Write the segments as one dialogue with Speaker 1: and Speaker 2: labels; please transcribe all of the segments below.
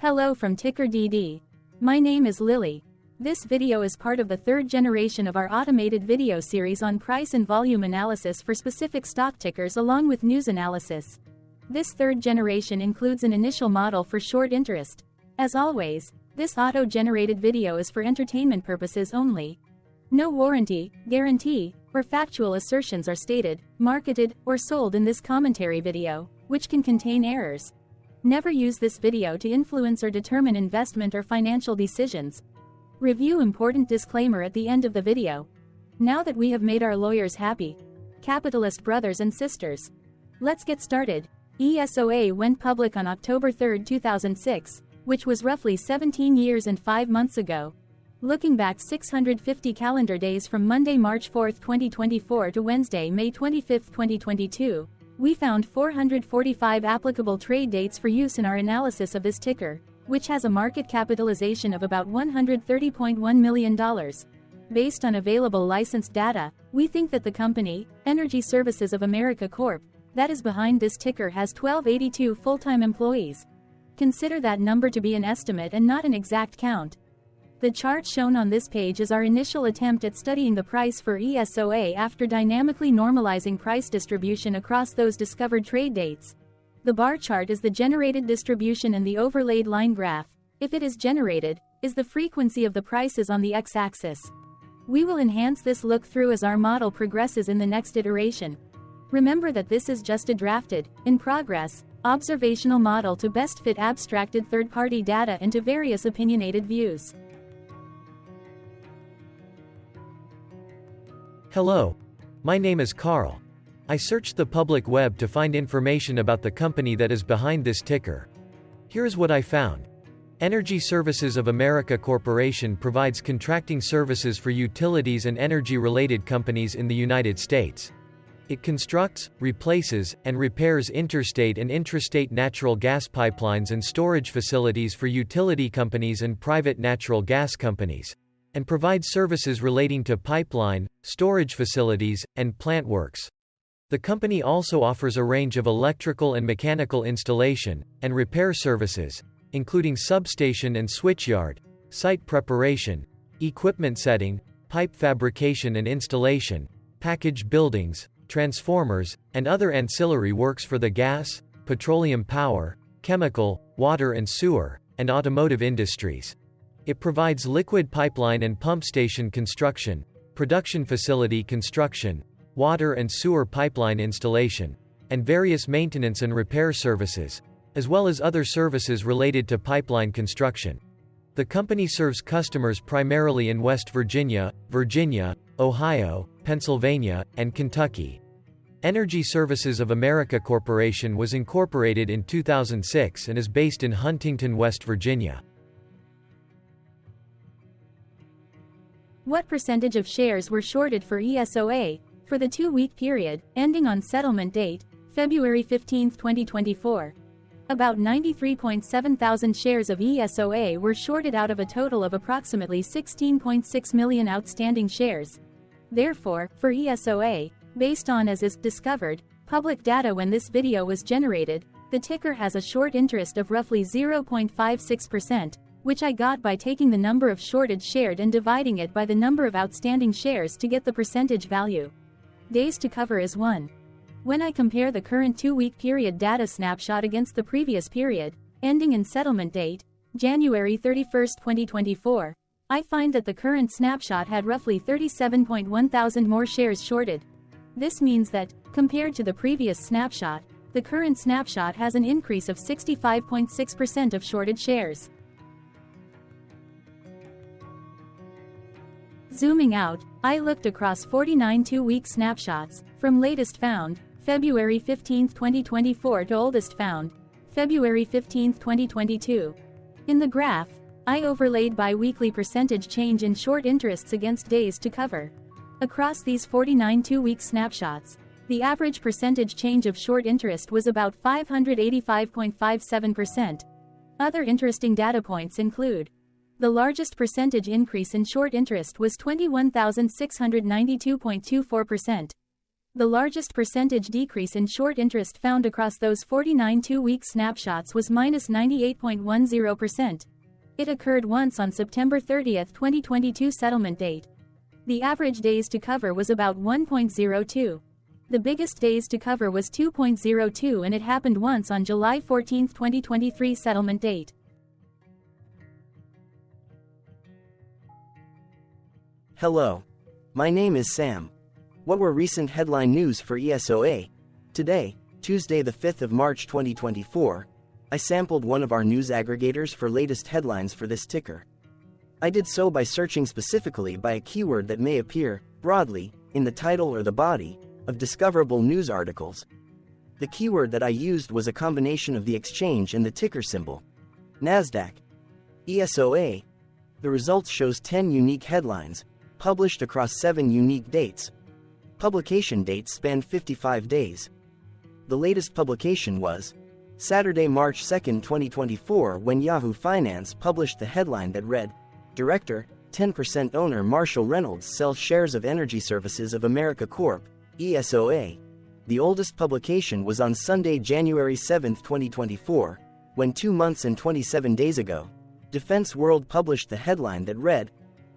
Speaker 1: Hello from TickerDD. My name is Lily. This video is part of the third generation of our automated video series on price and volume analysis for specific stock tickers along with news analysis. This third generation includes an initial model for short interest. As always, this auto-generated video is for entertainment purposes only. No warranty, guarantee, or factual assertions are stated, marketed, or sold in this commentary video, which can contain errors. Never use this video to influence or determine investment or financial decisions. Review important disclaimer at the end of the video. Now that we have made our lawyers happy, capitalist brothers and sisters, let's get started. ESOA went public on October 3, 2006, which was roughly 17 years and 5 months ago. Looking back 650 calendar days from Monday, March 4, 2024 to Wednesday, May 25, 2022, we found 445 applicable trade dates for use in our analysis of this ticker, which has a market capitalization of about $130.1 million. Based on available licensed data, we think that the company, Energy Services of America Corp., that is behind this ticker has 1282 full-time employees. Consider that number to be an estimate and not an exact count. The chart shown on this page is our initial attempt at studying the price for ESOA after dynamically normalizing price distribution across those discovered trade dates. The bar chart is the generated distribution and the overlaid line graph, if it is generated, is the frequency of the prices on the x-axis. We will enhance this look-through as our model progresses in the next iteration. Remember that this is just a drafted, in progress, observational model to best fit abstracted third-party data into various opinionated views.
Speaker 2: Hello. My name is Carl. I searched the public web to find information about the company that is behind this ticker. Here's what I found. Energy Services of America Corporation provides contracting services for utilities and energy-related companies in the United States. It constructs, replaces, and repairs interstate and intrastate natural gas pipelines and storage facilities for utility companies and private natural gas companies, and provides services relating to pipeline, storage facilities, and plant works. The company also offers a range of electrical and mechanical installation and repair services, including substation and switchyard, site preparation, equipment setting, pipe fabrication and installation, package buildings, transformers, and other ancillary works for the gas, petroleum power, chemical, water and sewer, and automotive industries. It provides liquid pipeline and pump station construction, production facility construction, water and sewer pipeline installation, and various maintenance and repair services, as well as other services related to pipeline construction. The company serves customers primarily in West Virginia, Ohio, Pennsylvania, and Kentucky. Energy Services of America Corporation was incorporated in 2006 and is based in Huntington, West Virginia.
Speaker 1: What percentage of shares were shorted for ESOA, for the 2-week period, ending on settlement date, February 15, 2024? About 93.7 thousand shares of ESOA were shorted out of a total of approximately 16.6 million outstanding shares. Therefore, for ESOA, based on as is discovered, public data when this video was generated, the ticker has a short interest of roughly 0.56%, which I got by taking the number of shorted shared and dividing it by the number of outstanding shares to get the percentage value. Days to cover is 1. When I compare the current 2-week period data snapshot against the previous period, ending in settlement date, January 31, 2024, I find that the current snapshot had roughly 37.1 thousand more shares shorted. This means that, compared to the previous snapshot, the current snapshot has an increase of 65.6% of shorted shares. Zooming out, I looked across 49 2-week snapshots, from latest found, February 15, 2024 to oldest found, February 15, 2022. In the graph, I overlaid bi-weekly percentage change in short interests against days to cover. Across these 49 2-week snapshots, the average percentage change of short interest was about 585.57%. Other interesting data points include: the largest percentage increase in short interest was 21,692.24%. The largest percentage decrease in short interest found across those 49 two-week snapshots was -98.10%. It occurred once on September 30, 2022 settlement date. The average days to cover was about 1.02. The biggest days to cover was 2.02, and it happened once on July 14, 2023 settlement date.
Speaker 3: Hello. My name is Sam. What were recent headline news for ESOA? Today, Tuesday the 5th of March 2024, I sampled one of our news aggregators for latest headlines for this ticker. I did so by searching specifically by a keyword that may appear, broadly, in the title or the body of discoverable news articles. The keyword that I used was a combination of the exchange and the ticker symbol. NASDAQ. ESOA. The results shows 10 unique headlines, published across 7 unique dates. Publication dates spanned 55 days. The latest publication was Saturday, March 2, 2024, when Yahoo Finance published the headline that read, Director, 10% owner Marshall Reynolds sells shares of Energy Services of America Corp., ESOA. The oldest publication was on Sunday, January 7, 2024, when 2 months and 27 days ago, Defense World published the headline that read,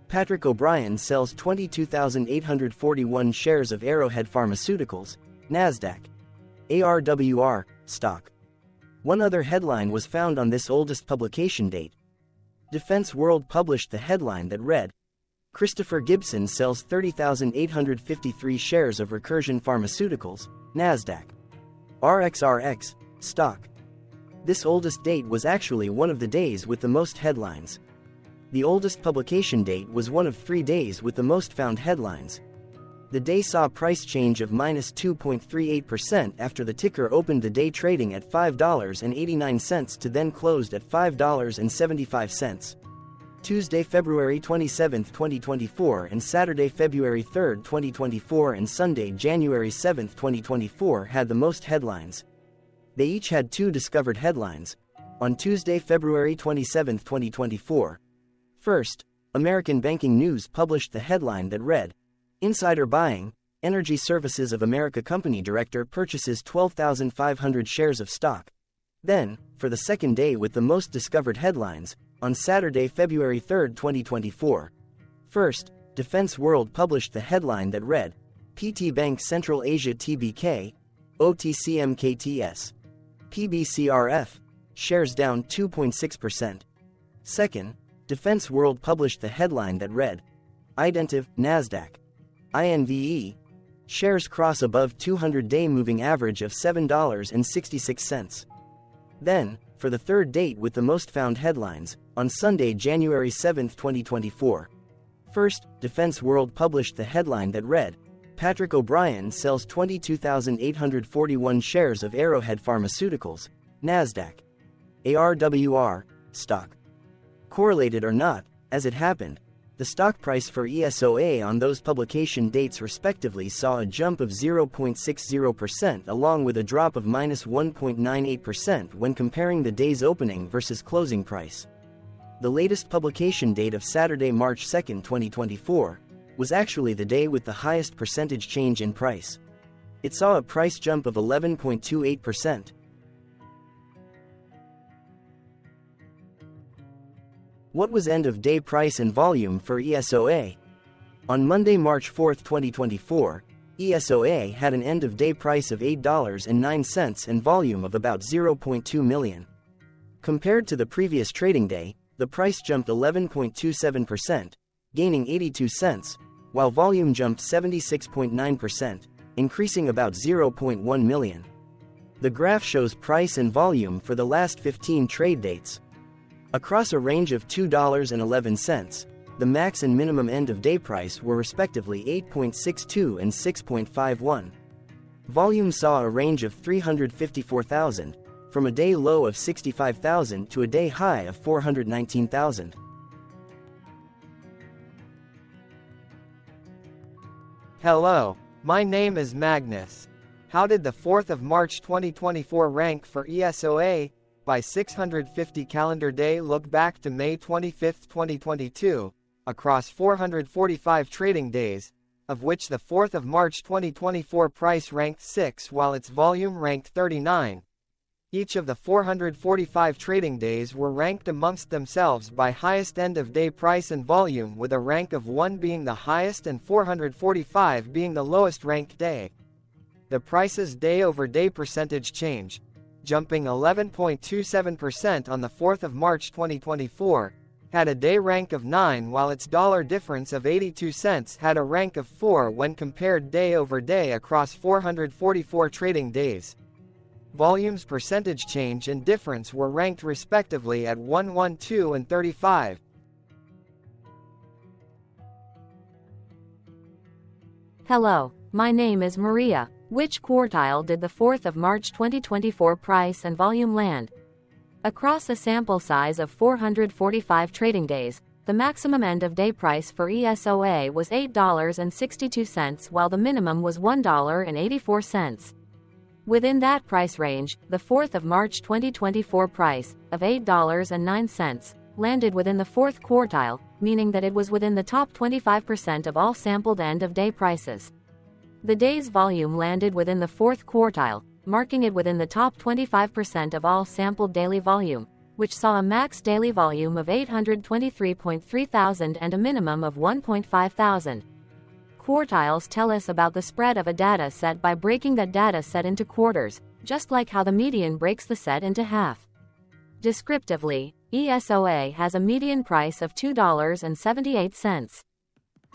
Speaker 3: Patrick O'Brien sells 22,841 shares of Arrowhead Pharmaceuticals, NASDAQ. ARWR, stock. One other headline was found on this oldest publication date. Defense World published the headline that read, Christopher Gibson sells 30,853 shares of Recursion Pharmaceuticals, NASDAQ. RXRX, stock. This oldest date was actually one of the days with the most headlines. The oldest publication date was one of 3 days with the most found headlines. The day saw a price change of -2.38% after the ticker opened the day trading at $5.89 to then closed at $5.75. Tuesday, February 27, 2024 and Saturday, February 3, 2024 and Sunday, January 7, 2024 had the most headlines. They each had 2 discovered headlines. On Tuesday, February 27, 2024. First, American Banking News published the headline that read, Insider Buying, Energy Services of America Company Director purchases 12,500 shares of stock. Then, for the second day with the most discovered headlines, on Saturday, February 3, 2024. First, Defense World published the headline that read, PT Bank Central Asia TBK, OTCMKTS. PBCRF, shares down 2.6%. Second, Defense World published the headline that read, Identiv, NASDAQ. INVE, shares cross above 200-day moving average of $7.66. Then, for the third date with the most found headlines, on Sunday, January 7, 2024. First, Defense World published the headline that read, Patrick O'Brien sells 22,841 shares of Arrowhead Pharmaceuticals, NASDAQ. ARWR, stock. Correlated or not, as it happened, the stock price for ESOA on those publication dates respectively saw a jump of 0.60% along with a drop of -1.98% when comparing the day's opening versus closing price. The latest publication date of Saturday, March 2, 2024, was actually the day with the highest percentage change in price. It saw a price jump of 11.28%. What was end-of-day price and volume for ESOA? On Monday, March 4, 2024, ESOA had an end-of-day price of $8.09 and volume of about 0.2 million. Compared to the previous trading day, the price jumped 11.27%, gaining 82 cents, while volume jumped 76.9%, increasing about 0.1 million. The graph shows price and volume for the last 15 trade dates. Across a range of $2.11, the max and minimum end-of-day price were respectively 8.62 and 6.51. Volume saw a range of 354,000, from a day low of 65,000 to a day high of 419,000.
Speaker 4: Hello, my name is Magnus. How did the 4th of March 2024 rank for ESOA? By 650 calendar day look back to May 25, 2022, across 445 trading days, of which the 4th of March 2024 price ranked 6 while its volume ranked 39. Each of the 445 trading days were ranked amongst themselves by highest end-of-day price and volume, with a rank of 1 being the highest and 445 being the lowest ranked day. The price's day-over-day percentage change, jumping 11.27% on the 4th of March 2024, had a day rank of 9 while its dollar difference of 82 cents had a rank of 4 when compared day over day across 444 trading days. Volume's percentage change and difference were ranked respectively at 1, 12 and 35.
Speaker 5: Hello, my name is Maria. Which quartile did the 4th of March 2024 price and volume land? Across a sample size of 445 trading days, the maximum end-of-day price for ESOA was $8.62 while the minimum was $1.84. Within that price range, the 4th of March 2024 price, of $8.09, landed within the 4th quartile, meaning that it was within the top 25% of all sampled end-of-day prices. The day's volume landed within the 4th quartile, marking it within the top 25% of all sampled daily volume, which saw a max daily volume of 823.3 thousand and a minimum of 1.5 thousand. Quartiles tell us about the spread of a data set by breaking that data set into quarters, just like how the median breaks the set into half. Descriptively, ESOA has a median price of $2.78.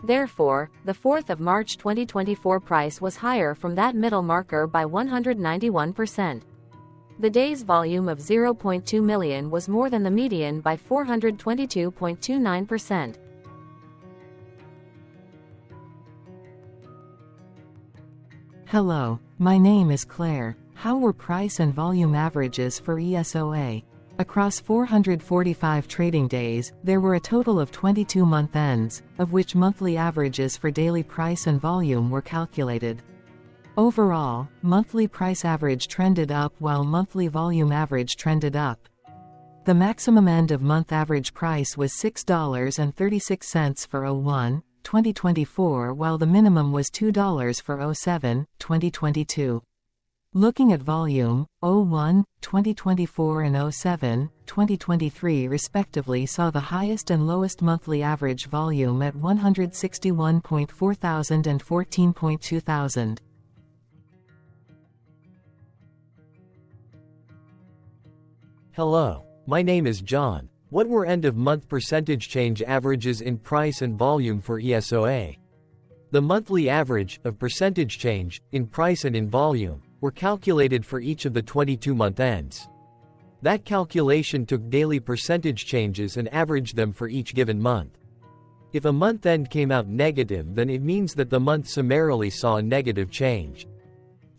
Speaker 5: Therefore, the 4th of March 2024 price was higher from that middle marker by 191%. The day's volume of 0.2 million was more than the median by 422.29%.
Speaker 6: Hello, my name is Claire. How were price and volume averages for ESOA? Across 445 trading days, there were a total of 22 month ends, of which monthly averages for daily price and volume were calculated. Overall, monthly price average trended up while monthly volume average trended up. The maximum end-of-month average price was $6.36 for 01/2024 while the minimum was $2 for 07/2022. Looking at volume, 01/2024 and 07/2023 respectively saw the highest and lowest monthly average volume at 161.4 thousand and 14.2 thousand.
Speaker 2: Hello, my name is John. What were end-of-month percentage change averages in price and volume for ESOA? The monthly average of percentage change in price and in volume were calculated for each of the 22 month ends. That calculation took daily percentage changes and averaged them for each given month. If a month end came out negative, then it means that the month summarily saw a negative change.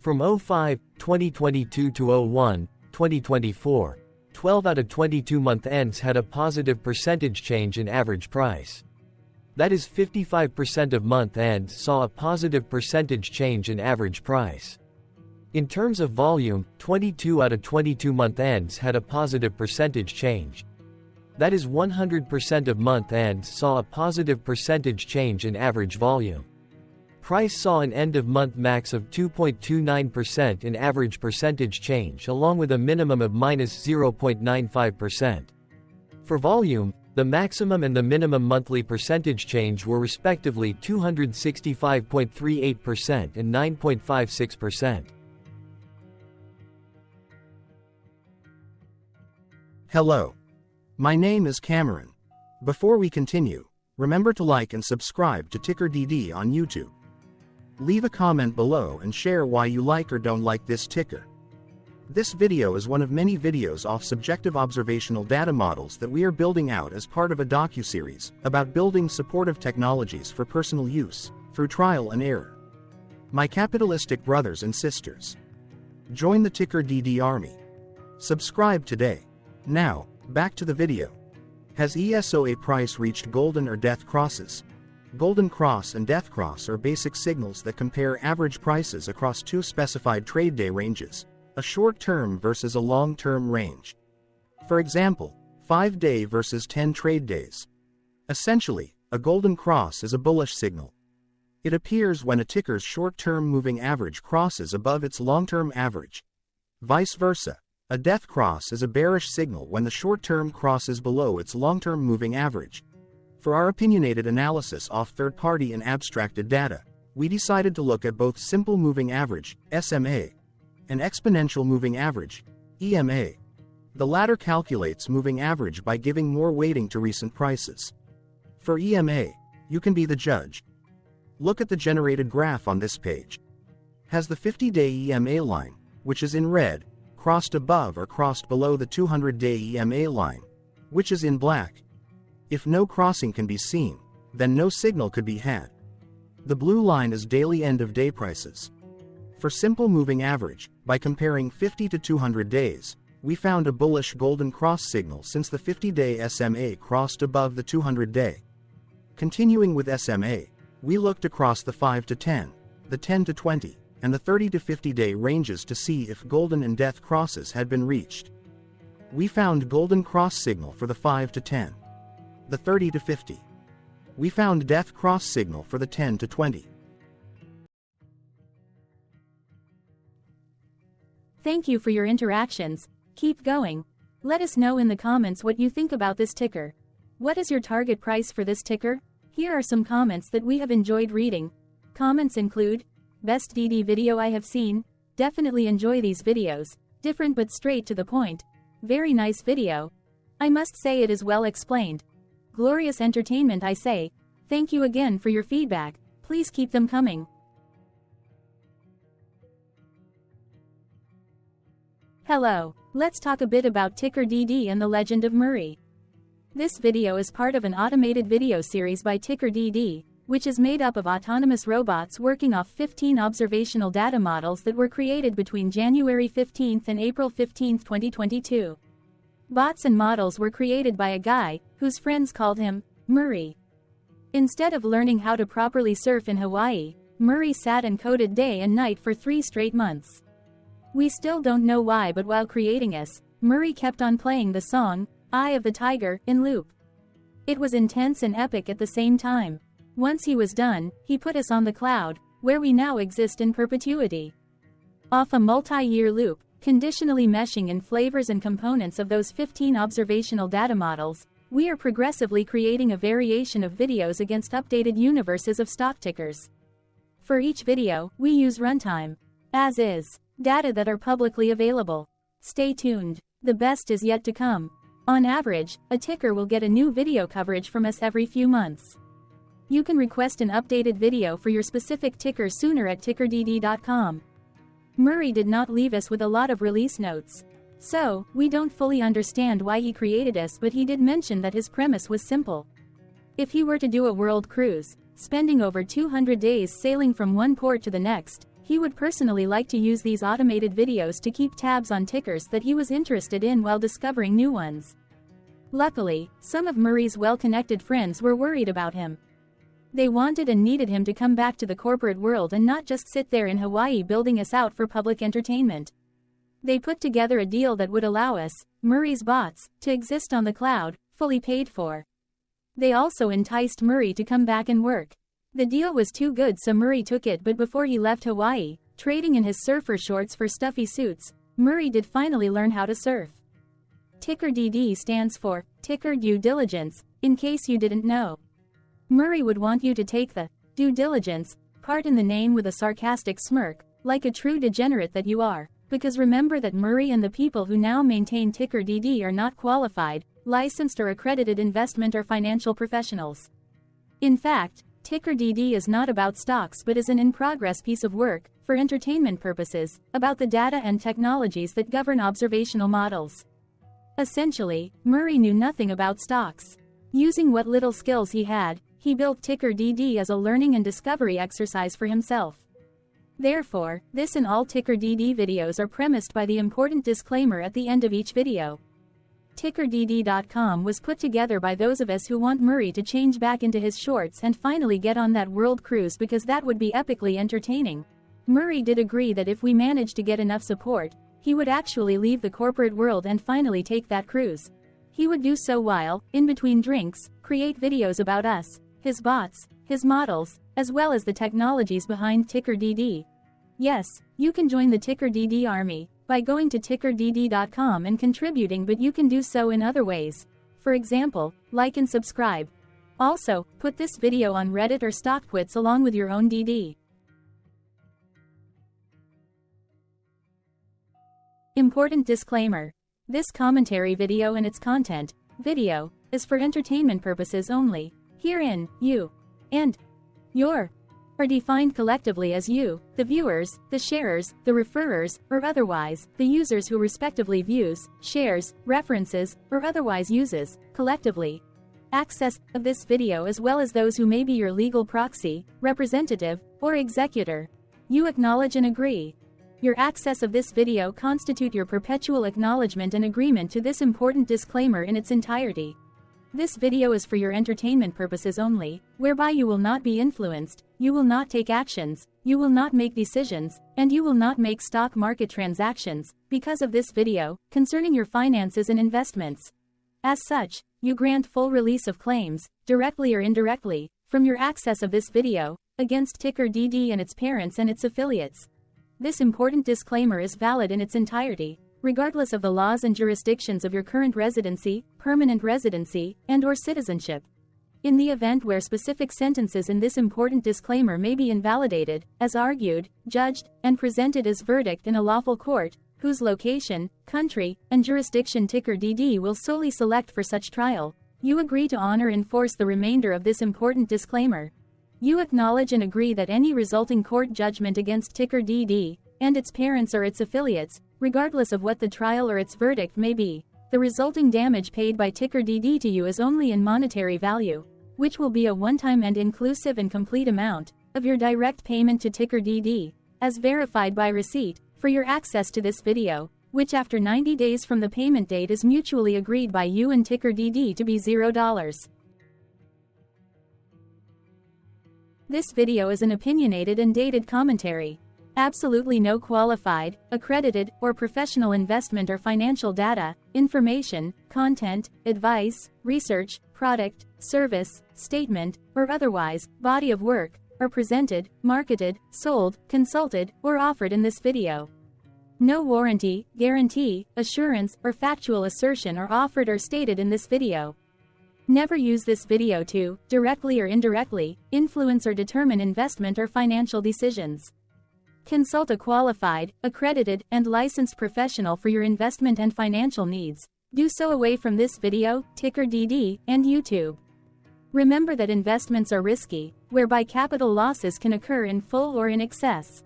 Speaker 2: From 05/2022 to 01/2024, 12 out of 22 month ends had a positive percentage change in average price. That is, 55% of month ends saw a positive percentage change in average price. In terms of volume, 22 out of 22 month ends had a positive percentage change. That is, 100% of month ends saw a positive percentage change in average volume. Price saw an end-of-month max of 2.29% in average percentage change along with a minimum of -0.95%. For volume, the maximum and the minimum monthly percentage change were respectively 265.38% and 9.56%.
Speaker 7: Hello. My name is Cameron. Before we continue, remember to like and subscribe to TickerDD on YouTube. Leave a comment below and share why you like or don't like this ticker. This video is one of many videos off subjective observational data models that we are building out as part of a docuseries about building supportive technologies for personal use, through trial and error. My capitalistic brothers and sisters, join the TickerDD army. Subscribe today. Now, back to the video. Has ESOA price reached golden or death crosses? Golden cross and death cross are basic signals that compare average prices across two specified trade day ranges, a short-term versus a long-term range. For example, 5-day versus 10 trade days. Essentially, a golden cross is a bullish signal. It appears when a ticker's short-term moving average crosses above its long-term average. Vice versa, a death cross is a bearish signal when the short-term crosses below its long-term moving average. For our opinionated analysis off third-party and abstracted data, we decided to look at both simple moving average, SMA, and exponential moving average, EMA. The latter calculates moving average by giving more weighting to recent prices. For EMA, you can be the judge. Look at the generated graph on this page. Has the 50-day EMA line, which is in red, crossed above or crossed below the 200-day EMA line, which is in black? If no crossing can be seen, then no signal could be had. The blue line is daily end-of-day prices. For simple moving average, by comparing 50 to 200 days, we found a bullish golden cross signal since the 50-day SMA crossed above the 200-day. Continuing with SMA, we looked across the 5 to 10, the 10 to 20, and the 30 to 50-day ranges to see if golden and death crosses had been reached. We found golden cross signal for the 5 to 10, the 30 to 50. We found death cross signal for the 10 to 20.
Speaker 1: Thank you for your interactions. Keep going. Let us know in the comments what you think about this ticker. What is your target price for this ticker? Here are some comments that we have enjoyed reading. Comments include, best DD video I have seen, definitely enjoy these videos, different but straight to the point. Very nice video. I must say it is well explained. Glorious entertainment I say. Thank you again for your feedback, please keep them coming. Hello, let's talk a bit about TickerDD and the legend of Murray. This video is part of an automated video series by TickerDD, which is made up of autonomous robots working off 15 observational data models that were created between January 15 and April 15, 2022. Bots and models were created by a guy, whose friends called him Murray. Instead of learning how to properly surf in Hawaii, Murray sat and coded day and night for 3 straight months. We still don't know why, but while creating us, Murray kept on playing the song, Eye of the Tiger, in loop. It was intense and epic at the same time. Once he was done, he put us on the cloud, where we now exist in perpetuity. Off a multi-year loop, conditionally meshing in flavors and components of those 15 observational data models, we are progressively creating a variation of videos against updated universes of stock tickers. For each video, we use runtime, as is, data that are publicly available. Stay tuned, the best is yet to come. On average, a ticker will get a new video coverage from us every few months. You can request an updated video for your specific ticker sooner at TickerDD.com. Murray did not leave us with a lot of release notes. So, we don't fully understand why he created us, but he did mention that his premise was simple. If he were to do a world cruise, spending over 200 days sailing from one port to the next, he would personally like to use these automated videos to keep tabs on tickers that he was interested in while discovering new ones. Luckily, some of Murray's well-connected friends were worried about him. They wanted and needed him to come back to the corporate world and not just sit there in Hawaii building us out for public entertainment. They put together a deal that would allow us, Murray's bots, to exist on the cloud, fully paid for. They also enticed Murray to come back and work. The deal was too good, so Murray took it, but before he left Hawaii, trading in his surfer shorts for stuffy suits, Murray did finally learn how to surf. TickerDD stands for Ticker Due Diligence, in case you didn't know. Murray would want you to take the due diligence part in the name with a sarcastic smirk, like a true degenerate that you are, because remember that Murray and the people who now maintain TickerDD are not qualified, licensed or accredited investment or financial professionals. In fact, TickerDD is not about stocks but is an in-progress piece of work, for entertainment purposes, about the data and technologies that govern observational models. Essentially, Murray knew nothing about stocks. Using what little skills he had, he built TickerDD as a learning and discovery exercise for himself. Therefore, this and all TickerDD videos are premised by the important disclaimer at the end of each video. TickerDD.com was put together by those of us who want Murray to change back into his shorts and finally get on that world cruise, because that would be epically entertaining. Murray did agree that if we managed to get enough support, he would actually leave the corporate world and finally take that cruise. He would do so while, in between drinks, create videos about us, his bots, his models, as well as the technologies behind TickerDD. Yes, you can join the TickerDD army by going to TickerDD.com and contributing, but you can do so in other ways. For example, like and subscribe. Also, put this video on Reddit or StockTwits along with your own DD. Important disclaimer. This commentary video and its content, video, is for entertainment purposes only. Herein, you and your are defined collectively as you, the viewers, the sharers, the referrers, or otherwise, the users who respectively views, shares, references, or otherwise uses, collectively, access of this video, as well as those who may be your legal proxy, representative, or executor. You acknowledge and agree. Your access of this video constitute your perpetual acknowledgement and agreement to this important disclaimer in its entirety. This video is for your entertainment purposes only, whereby you will not be influenced, you will not take actions, you will not make decisions, and you will not make stock market transactions, because of this video, concerning your finances and investments. As such, you grant full release of claims, directly or indirectly, from your access of this video, against TickerDD and its parents and its affiliates. This important disclaimer is valid in its entirety, regardless of the laws and jurisdictions of your current residency, permanent residency, and/or citizenship. In the event where specific sentences in this important disclaimer may be invalidated, as argued, judged, and presented as verdict in a lawful court, whose location, country, and jurisdiction TickerDD will solely select for such trial, you agree to honor and enforce the remainder of this important disclaimer. You acknowledge and agree that any resulting court judgment against TickerDD and its parents or its affiliates, regardless of what the trial or its verdict may be, the resulting damage paid by TickerDD to you is only in monetary value, which will be a one-time and inclusive and complete amount of your direct payment to TickerDD, as verified by receipt, for your access to this video, which after 90 days from the payment date is mutually agreed by you and TickerDD to be $0. This video is an opinionated and dated commentary. Absolutely no qualified, accredited, or professional investment or financial data, information, content, advice, research, product, service, statement, or otherwise, body of work, are presented, marketed, sold, consulted, or offered in this video. No warranty, guarantee, assurance, or factual assertion are offered or stated in this video. Never use this video to, directly or indirectly, influence or determine investment or financial decisions. Consult a qualified, accredited, and licensed professional for your investment and financial needs. Do so away from this video, TickerDD, and YouTube. Remember that investments are risky, whereby capital losses can occur in full or in excess.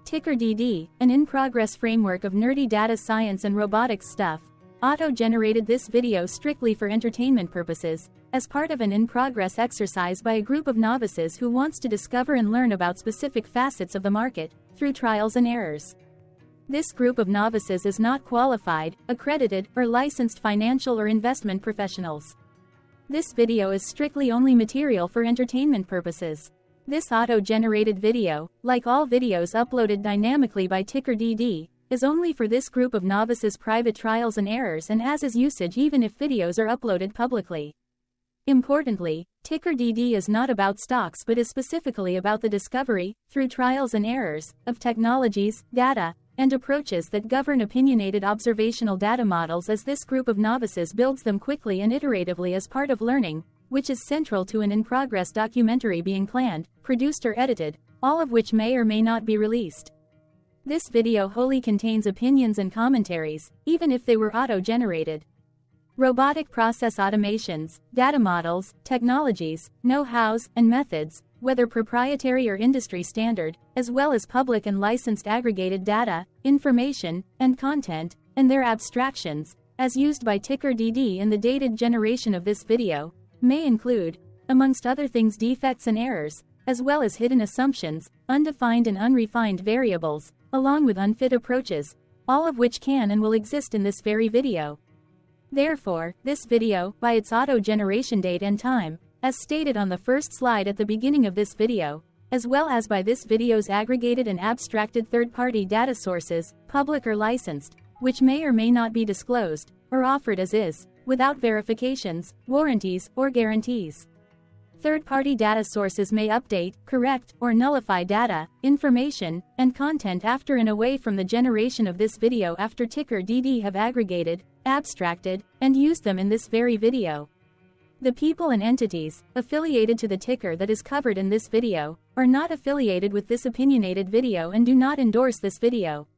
Speaker 1: TickerDD, an in-progress framework of nerdy data science and robotics stuff, auto-generated this video strictly for entertainment purposes, as part of an in-progress exercise by a group of novices who wants to discover and learn about specific facets of the market, through trials and errors. This group of novices is not qualified, accredited, or licensed financial or investment professionals. This video is strictly only material for entertainment purposes. This auto-generated video, like all videos uploaded dynamically by TickerDD, is only for this group of novices' private trials and errors and as is usage even if videos are uploaded publicly. Importantly, TickerDD is not about stocks but is specifically about the discovery, through trials and errors, of technologies, data, and approaches that govern opinionated observational data models as this group of novices builds them quickly and iteratively as part of learning, which is central to an in-progress documentary being planned, produced or edited, all of which may or may not be released. This video wholly contains opinions and commentaries, even if they were auto-generated. Robotic process automations, data models, technologies, know-hows, and methods, whether proprietary or industry standard, as well as public and licensed aggregated data, information, and content, and their abstractions, as used by TickerDD in the dated generation of this video, may include, amongst other things, defects and errors, as well as hidden assumptions, undefined and unrefined variables, along with unfit approaches, all of which can and will exist in this very video. Therefore, this video, by its auto-generation date and time, as stated on the first slide at the beginning of this video, as well as by this video's aggregated and abstracted third-party data sources, public or licensed, which may or may not be disclosed, or offered as is, without verifications, warranties, or guarantees. Third-party data sources may update, correct, or nullify data, information, and content after and away from the generation of this video after TickerDD have aggregated, abstracted, and used them in this very video. The people and entities affiliated to the ticker that is covered in this video are not affiliated with this opinionated video and do not endorse this video.